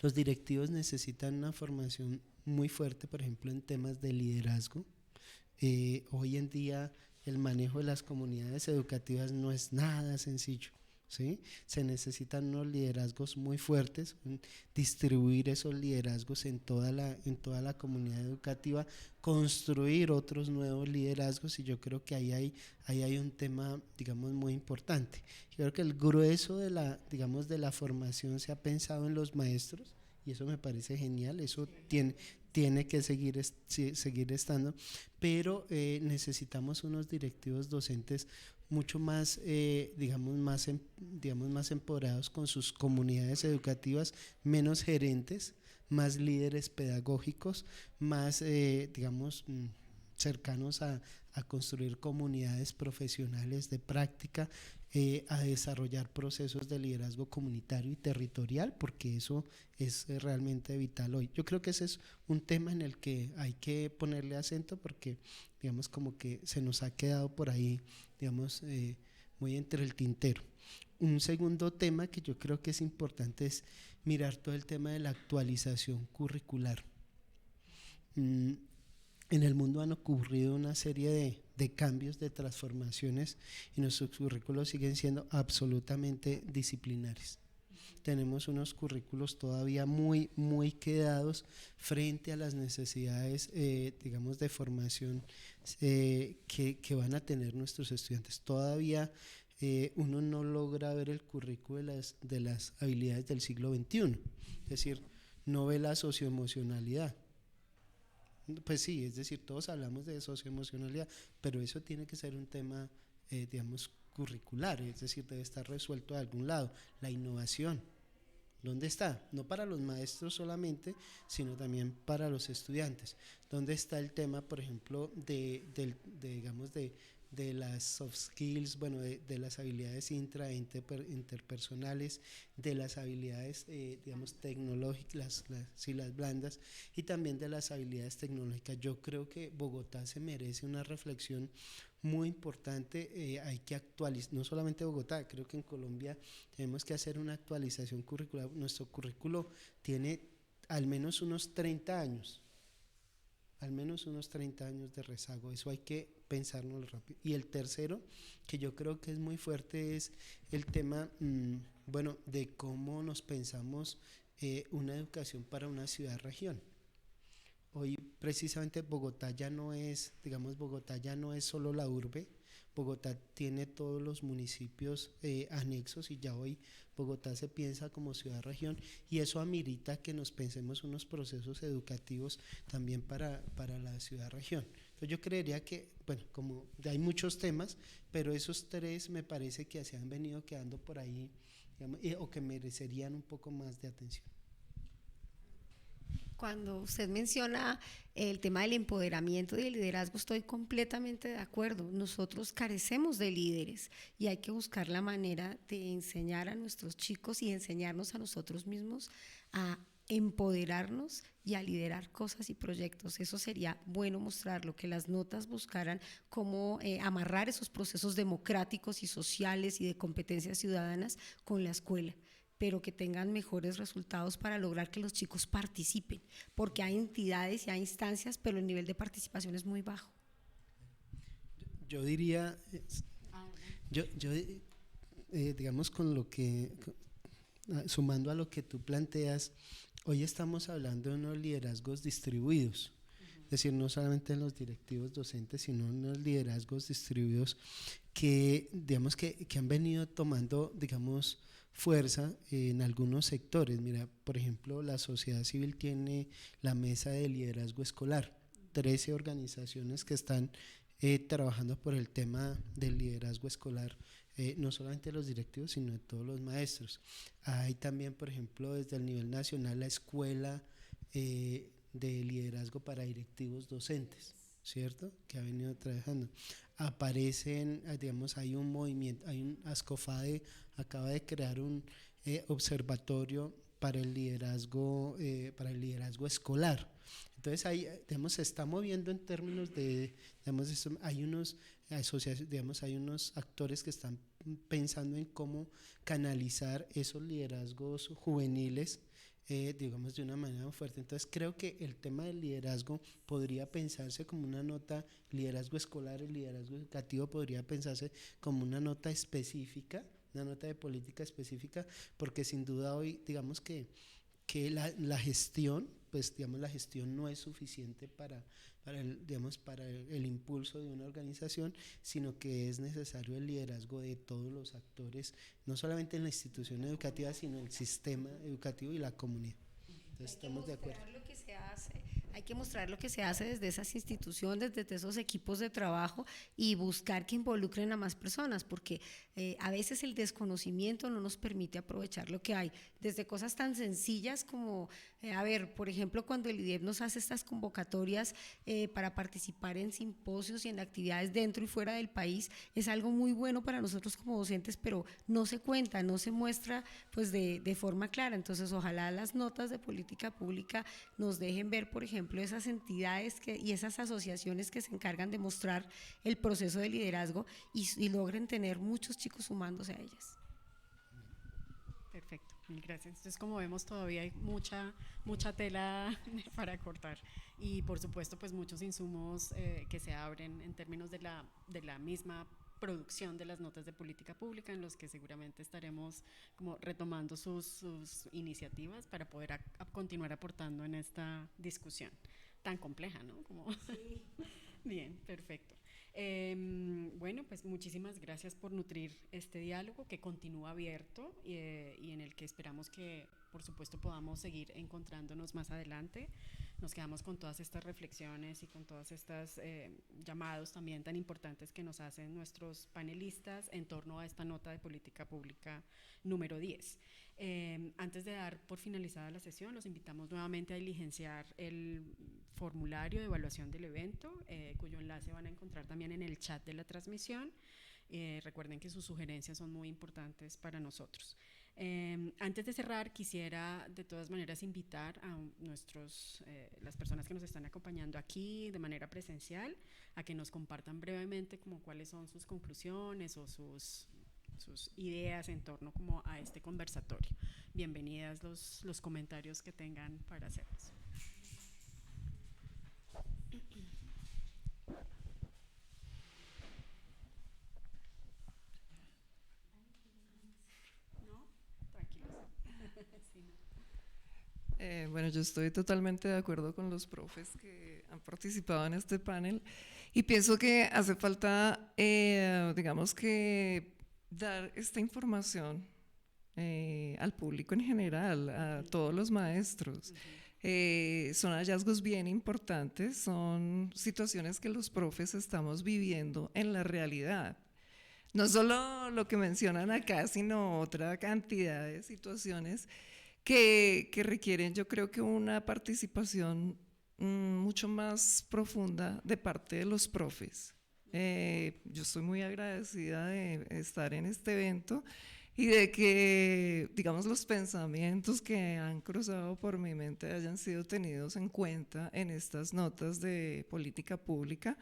los directivos necesitan una formación muy fuerte, por ejemplo, en temas de liderazgo. Hoy en día el manejo de las comunidades educativas no es nada sencillo, ¿sí? Se necesitan unos liderazgos muy fuertes, distribuir esos liderazgos en toda la comunidad educativa, construir otros nuevos liderazgos, y yo creo que ahí hay un tema, digamos, muy importante. Yo creo que el grueso digamos, de la formación se ha pensado en los maestros, y eso me parece genial, eso tiene que seguir estando, pero necesitamos unos directivos docentes mucho más, digamos, más empoderados con sus comunidades educativas, menos gerentes, más líderes pedagógicos, más, digamos, cercanos a construir comunidades profesionales de práctica, a desarrollar procesos de liderazgo comunitario y territorial, porque eso es realmente vital hoy. Yo creo que ese es un tema en el que hay que ponerle acento, porque digamos como que se nos ha quedado por ahí, digamos, muy entre el tintero. Un segundo tema que yo creo que es importante es mirar todo el tema de la actualización curricular. En el mundo han ocurrido una serie de cambios, de transformaciones, y nuestros currículos siguen siendo absolutamente disciplinares. Tenemos unos currículos todavía muy, muy quedados frente a las necesidades, digamos, de formación que van a tener nuestros estudiantes. Todavía uno no logra ver el currículo de las habilidades del siglo XXI, es decir, no ve la socioemocionalidad. Pues sí, es decir, todos hablamos de socioemocionalidad, pero eso tiene que ser un tema, digamos, curricular, es decir, debe estar resuelto de algún lado. La innovación, ¿dónde está? No para los maestros solamente, sino también para los estudiantes. ¿Dónde está el tema, por ejemplo, digamos, de las soft skills, bueno, de las habilidades interpersonales, de las habilidades, digamos, tecnológicas, las blandas, y también de las habilidades tecnológicas? Yo creo que Bogotá se merece una reflexión muy importante. Hay que actualizar, no solamente Bogotá, creo que en Colombia tenemos que hacer una actualización curricular. Nuestro currículo tiene al menos unos 30 años. Al menos unos 30 años de rezago, eso hay que pensarlo rápido. Y el tercero, que yo creo que es muy fuerte, es el tema, bueno, de cómo nos pensamos una educación para una ciudad-región. Hoy precisamente Bogotá ya no es, digamos, Bogotá ya no es solo la urbe. Bogotá tiene todos los municipios anexos, y ya hoy Bogotá se piensa como ciudad-región, y eso amerita que nos pensemos unos procesos educativos también para la ciudad-región. Entonces yo creería que, bueno, como hay muchos temas, pero esos tres me parece que se han venido quedando por ahí, digamos, o que merecerían un poco más de atención. Cuando usted menciona el tema del empoderamiento y el liderazgo, estoy completamente de acuerdo. Nosotros carecemos de líderes y hay que buscar la manera de enseñar a nuestros chicos y enseñarnos a nosotros mismos a empoderarnos y a liderar cosas y proyectos. Eso sería bueno mostrarlo, que las notas buscaran cómo amarrar esos procesos democráticos y sociales y de competencias ciudadanas con la escuela, pero que tengan mejores resultados para lograr que los chicos participen, porque hay entidades y hay instancias, pero el nivel de participación es muy bajo. Yo diría, digamos, con lo que, sumando a lo que tú planteas, hoy estamos hablando de unos liderazgos distribuidos, es decir, no solamente en los directivos docentes, sino en unos liderazgos distribuidos que, digamos, que han venido tomando, digamos, fuerza en algunos sectores. Mira, por ejemplo, la sociedad civil tiene la mesa de liderazgo escolar, 13 organizaciones que están trabajando por el tema del liderazgo escolar, no solamente los directivos, sino de todos los maestros. Hay también, por ejemplo, desde el nivel nacional, la escuela de liderazgo para directivos docentes, ¿cierto?, que ha venido trabajando. aparecen, digamos, hay un movimiento, Ascofade acaba de crear un observatorio para el liderazgo escolar. Entonces ahí, digamos, se está moviendo en términos de, digamos, hay unos asociaciones, digamos, hay unos actores que están pensando en cómo canalizar esos liderazgos juveniles, digamos, de una manera fuerte. Entonces creo que el tema del liderazgo podría pensarse como una nota, liderazgo escolar, el liderazgo educativo podría pensarse como una nota específica, una nota de política específica, porque sin duda hoy, digamos que la gestión, pues digamos la gestión no es suficiente para el impulso de una organización, sino que es necesario el liderazgo de todos los actores, no solamente en la institución educativa, sino en el sistema educativo y la comunidad. Entonces estamos de acuerdo. Hay que mostrar lo que se hace desde esas instituciones, desde esos equipos de trabajo y buscar que involucren a más personas, porque a veces el desconocimiento no nos permite aprovechar lo que hay, desde cosas tan sencillas como, por ejemplo, cuando el IDEP nos hace estas convocatorias para participar en simposios y en actividades dentro y fuera del país, es algo muy bueno para nosotros como docentes, pero no se cuenta, no se muestra pues de forma clara. Entonces ojalá las notas de política pública nos dejen ver, por ejemplo, esas entidades y esas asociaciones que se encargan de mostrar el proceso de liderazgo y logren tener muchos chicos sumándose a ellas. Perfecto, mil gracias. Entonces, como vemos, todavía hay mucha tela para cortar y, por supuesto, pues muchos insumos que se abren en términos de la misma producción de las notas de política pública, en los que seguramente estaremos como retomando sus iniciativas para poder continuar aportando en esta discusión tan compleja, ¿no? Sí. Bien, perfecto. Bueno, pues muchísimas gracias por nutrir este diálogo que continúa abierto y en el que esperamos que, por supuesto, podamos seguir encontrándonos más adelante. Nos quedamos con todas estas reflexiones y con todos estos llamados también tan importantes que nos hacen nuestros panelistas en torno a esta nota de política pública número 10. Antes de dar por finalizada la sesión, los invitamos nuevamente a diligenciar el formulario de evaluación del evento, cuyo enlace van a encontrar también en el chat de la transmisión. Recuerden que sus sugerencias son muy importantes para nosotros. Antes de cerrar, quisiera de todas maneras invitar a las personas que nos están acompañando aquí de manera presencial a que nos compartan brevemente como cuáles son sus conclusiones o sus ideas en torno como a este conversatorio. Bienvenidas los comentarios que tengan para hacerlos. Bueno, yo estoy totalmente de acuerdo con los profes que han participado en este panel y pienso que hace falta, digamos que dar esta información al público en general, a todos los maestros. Son hallazgos bien importantes, son situaciones que los profes estamos viviendo en la realidad. No solo lo que mencionan acá, sino otra cantidad de situaciones que requieren, yo creo que una participación mucho más profunda de parte de los profes. Yo estoy muy agradecida de estar en este evento y de que, digamos, los pensamientos que han cruzado por mi mente hayan sido tenidos en cuenta en estas notas de política pública.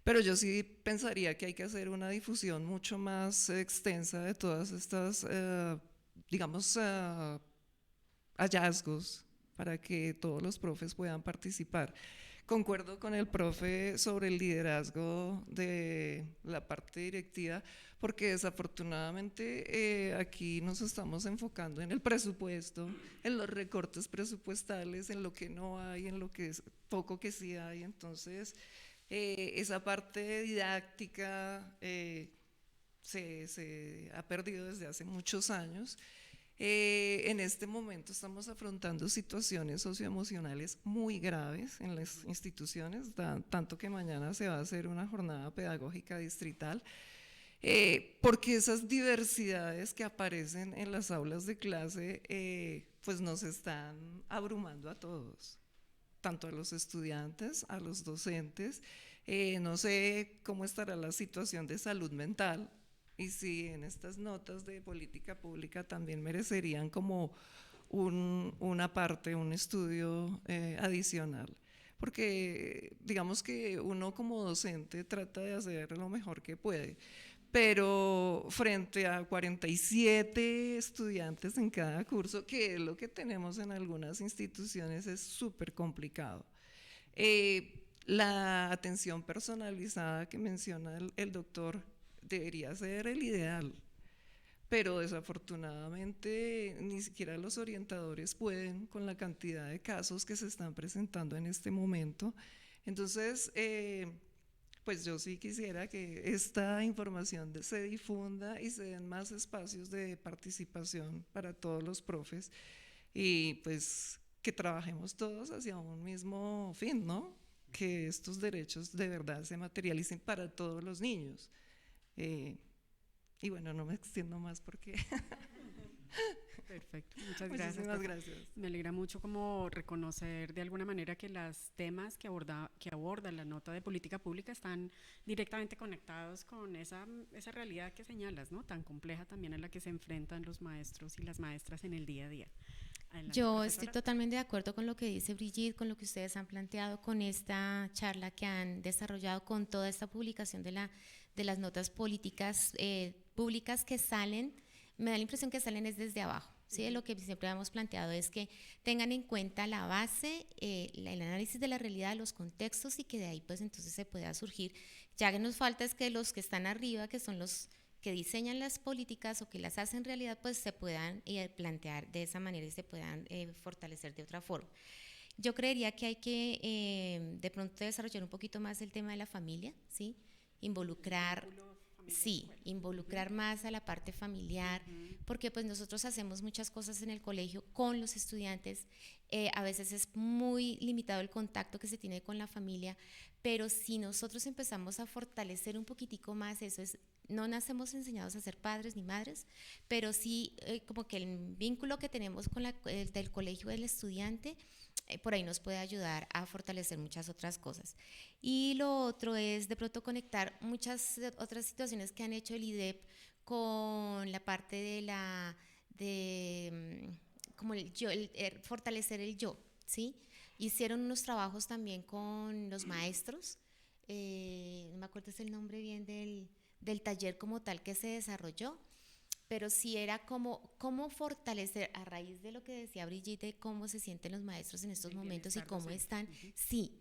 Pero yo sí pensaría que hay que hacer una difusión mucho más extensa de todas estas, digamos, hallazgos para que todos los profes puedan participar. Concuerdo con el profe sobre el liderazgo de la parte directiva, porque desafortunadamente aquí nos estamos enfocando en el presupuesto, en los recortes presupuestales, en lo que no hay, en lo que es poco que sí hay. Entonces, esa parte didáctica se ha perdido desde hace muchos años. En este momento estamos afrontando situaciones socioemocionales muy graves en las instituciones, tanto que mañana se va a hacer una jornada pedagógica distrital, porque esas diversidades que aparecen en las aulas de clase pues nos están abrumando a todos, tanto a los estudiantes, a los docentes, No sé cómo estará la situación de salud mental y si en estas notas de política pública también merecerían como una parte, un estudio adicional. Porque digamos que uno como docente trata de hacer lo mejor que puede, pero frente a 47 estudiantes en cada curso, que es lo que tenemos en algunas instituciones, es súper complicado. La atención personalizada que menciona el doctor debería ser el ideal, pero desafortunadamente ni siquiera los orientadores pueden con la cantidad de casos que se están presentando en este momento. Entonces, pues yo sí quisiera que esta información se difunda y se den más espacios de participación para todos los profes y pues que trabajemos todos hacia un mismo fin, ¿no? Que estos derechos de verdad se materialicen para todos los niños. Y bueno, no me extiendo más porque... Perfecto, muchas gracias. Muchísimas gracias. Me alegra mucho como reconocer de alguna manera que los temas que aborda la nota de política pública están directamente conectados con esa realidad que señalas, ¿no? Tan compleja también en la que se enfrentan los maestros y las maestras en el día a día. Adelante, Yo profesora. estoy totalmente de acuerdo con lo que dice Brigitte, con lo que ustedes han planteado, con esta charla que han desarrollado, con toda esta publicación de las notas políticas públicas que salen. Me da la impresión que salen es desde abajo. ¿Sí? Lo que siempre hemos planteado es que tengan en cuenta la base, el análisis de la realidad, los contextos, y que de ahí pues entonces se pueda surgir. Ya que nos falta es que los que están arriba, que son los que diseñan las políticas o que las hacen realidad, pues se puedan plantear de esa manera y se puedan fortalecer de otra forma. Yo creería que hay que de pronto desarrollar un poquito más el tema de la familia, ¿sí? Involucrar... Sí, involucrar más a la parte familiar, porque pues nosotros hacemos muchas cosas en el colegio con los estudiantes, a veces es muy limitado el contacto que se tiene con la familia, pero si nosotros empezamos a fortalecer un poquitico más eso, no nacemos enseñados a ser padres ni madres, pero sí como que el vínculo que tenemos con del colegio del estudiante, por ahí nos puede ayudar a fortalecer muchas otras cosas. Y lo otro es de pronto conectar muchas otras situaciones que han hecho el IDEP con la parte como el yo, fortalecer el yo, ¿sí? Hicieron unos trabajos también con los maestros, no me acuerdo el nombre bien del taller como tal que se desarrolló, pero sí era cómo fortalecer a raíz de lo que decía Brigitte, cómo se sienten los maestros en estos momentos y cómo están. Sí,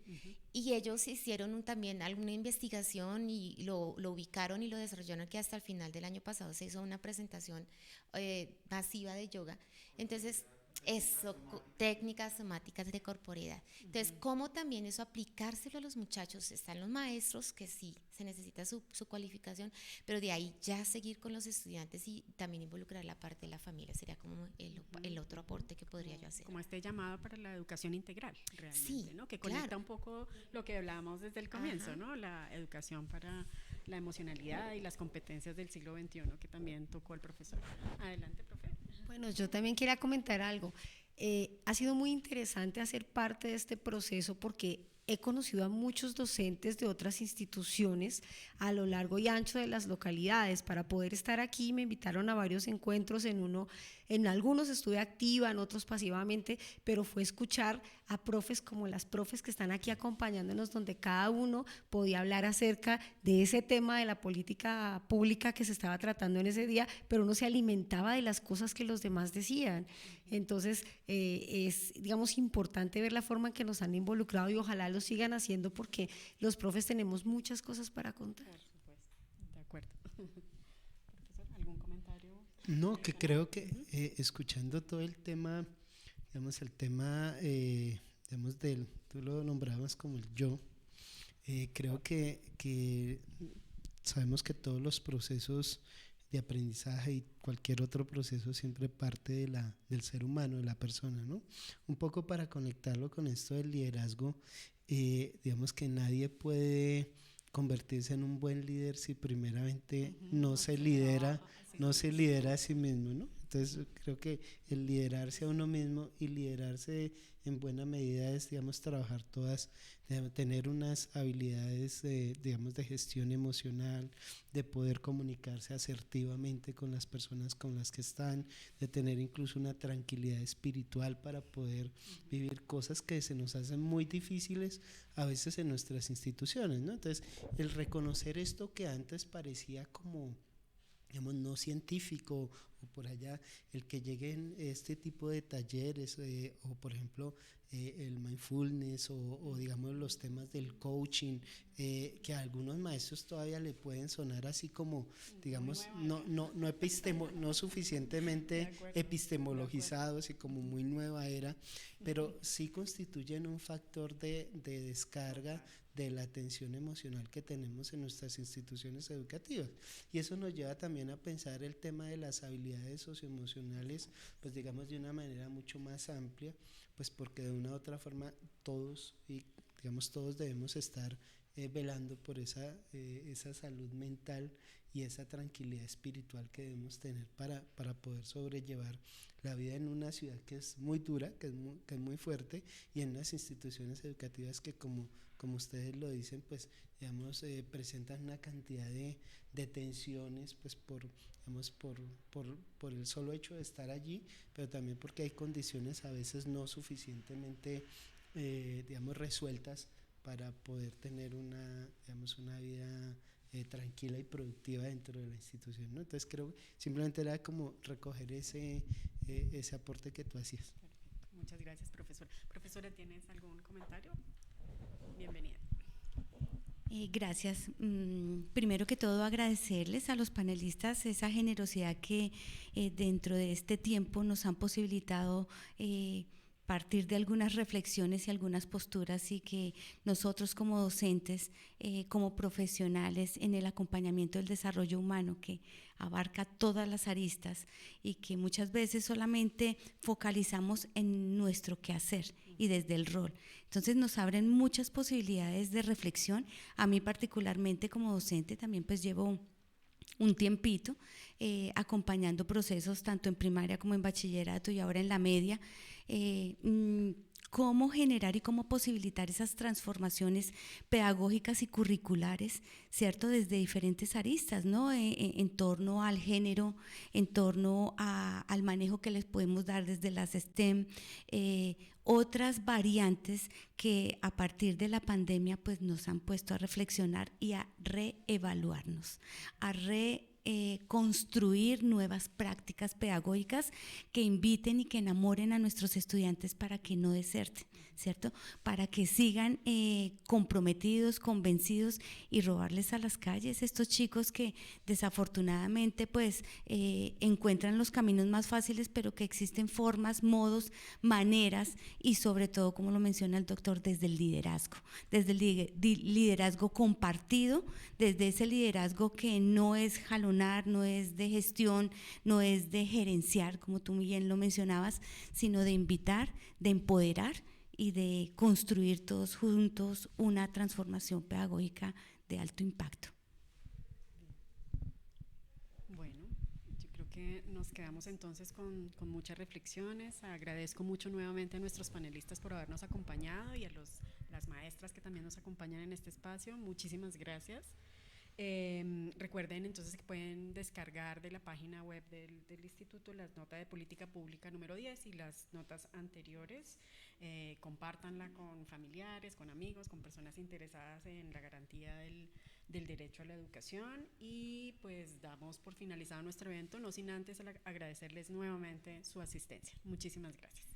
y ellos hicieron también alguna investigación y lo ubicaron y lo desarrollaron, aquí hasta el final del año pasado se hizo una presentación masiva de yoga. Entonces, eso, técnicas somáticas de corporeidad. Entonces, cómo también eso aplicárselo a los muchachos. Están los maestros, que sí, se necesita su cualificación, pero de ahí ya seguir con los estudiantes y también involucrar la parte de la familia. Sería como el otro aporte que podría yo hacer. Como este llamado para la educación integral, realmente, Sí, ¿no? Que conecta claro. un poco lo que hablábamos desde el comienzo, Ajá. ¿no? La educación para la emocionalidad y las competencias del siglo XXI, que también tocó el profesor. Adelante, profe. Bueno, yo también quería comentar algo. Ha sido muy interesante hacer parte de este proceso porque he conocido a muchos docentes de otras instituciones a lo largo y ancho de las localidades. Para poder estar aquí me invitaron a varios encuentros, en algunos estuve activa, en otros pasivamente, pero fue escuchar a profes como las profes que están aquí acompañándonos, donde cada uno podía hablar acerca de ese tema de la política pública que se estaba tratando en ese día, pero uno se alimentaba de las cosas que los demás decían. Entonces es, digamos, importante ver la forma en que nos han involucrado y ojalá lo sigan haciendo porque los profes tenemos muchas cosas para contar. Por supuesto, de acuerdo. Profesor, ¿algún comentario? No, que creo que escuchando todo el tema, digamos, digamos, tú lo nombrabas como el yo, creo que sabemos que todos los procesos de aprendizaje y cualquier otro proceso siempre parte del ser humano, de la persona, ¿no? Un poco para conectarlo con esto del liderazgo, digamos que nadie puede convertirse en un buen líder si primeramente no se lidera a sí mismo, ¿no? Entonces creo que el liderarse a uno mismo y liderarse en buena medida es, digamos, trabajar todas, digamos, tener unas habilidades, digamos, de gestión emocional, de poder comunicarse asertivamente con las personas con las que están, de tener incluso una tranquilidad espiritual para poder vivir cosas que se nos hacen muy difíciles a veces en nuestras instituciones, ¿no? Entonces, el reconocer esto que antes parecía como, digamos, no científico, o por allá, el que lleguen este tipo de talleres, o por ejemplo el mindfulness, o digamos los temas del coaching, que a algunos maestros todavía le pueden sonar así como, digamos, no suficientemente epistemologizados y como muy nueva era, pero sí constituyen un factor de descarga de la tensión emocional que tenemos en nuestras instituciones educativas. Y eso nos lleva también a pensar el tema de las habilidades socioemocionales, pues digamos de una manera mucho más amplia, pues porque de una u otra forma todos, y digamos todos debemos estar velando por esa salud mental y esa tranquilidad espiritual que debemos tener para poder sobrellevar la vida en una ciudad que es muy dura, que es muy fuerte, y en unas instituciones educativas que como ustedes lo dicen, pues digamos presentan una cantidad de tensiones, pues por el solo hecho de estar allí, pero también porque hay condiciones a veces no suficientemente digamos resueltas para poder tener una vida tranquila y productiva dentro de la institución, ¿no? Entonces creo que simplemente era como recoger ese aporte que tú hacías. Perfecto. Muchas gracias, profesor. Profesora, ¿tienes algún comentario? Bienvenida. Gracias. Primero que todo, agradecerles a los panelistas esa generosidad que dentro de este tiempo nos han posibilitado partir de algunas reflexiones y algunas posturas, y que nosotros como docentes, como profesionales en el acompañamiento del desarrollo humano, que abarca todas las aristas y que muchas veces solamente focalizamos en nuestro quehacer y desde el rol. Entonces nos abren muchas posibilidades de reflexión. A mí particularmente como docente también pues llevo un tiempito acompañando procesos tanto en primaria como en bachillerato y ahora en la media, cómo generar y cómo posibilitar esas transformaciones pedagógicas y curriculares, ¿cierto? Desde diferentes aristas, ¿no? En torno al género, en torno al manejo que les podemos dar desde las STEM, otras variantes que a partir de la pandemia pues nos han puesto a reflexionar y a reevaluarnos, a construir nuevas prácticas pedagógicas que inviten y que enamoren a nuestros estudiantes para que no deserten, ¿cierto? Para que sigan comprometidos, convencidos, y robarles a las calles estos chicos que desafortunadamente pues encuentran los caminos más fáciles, pero que existen formas, modos, maneras, y sobre todo, como lo menciona el doctor, desde el liderazgo compartido, desde ese liderazgo que no es jalonar, no es de gestión, no es de gerenciar, como tú muy bien lo mencionabas, sino de invitar, de empoderar y de construir todos juntos una transformación pedagógica de alto impacto. Bueno, yo creo que nos quedamos entonces con muchas reflexiones. Agradezco mucho nuevamente a nuestros panelistas por habernos acompañado y a las maestras que también nos acompañan en este espacio. Muchísimas gracias. Recuerden entonces que pueden descargar de la página web del instituto las notas de política pública número 10 y las notas anteriores. Compártanla con familiares, con amigos, con personas interesadas en la garantía del derecho a la educación, y pues damos por finalizado nuestro evento, no sin antes agradecerles nuevamente su asistencia. Muchísimas gracias.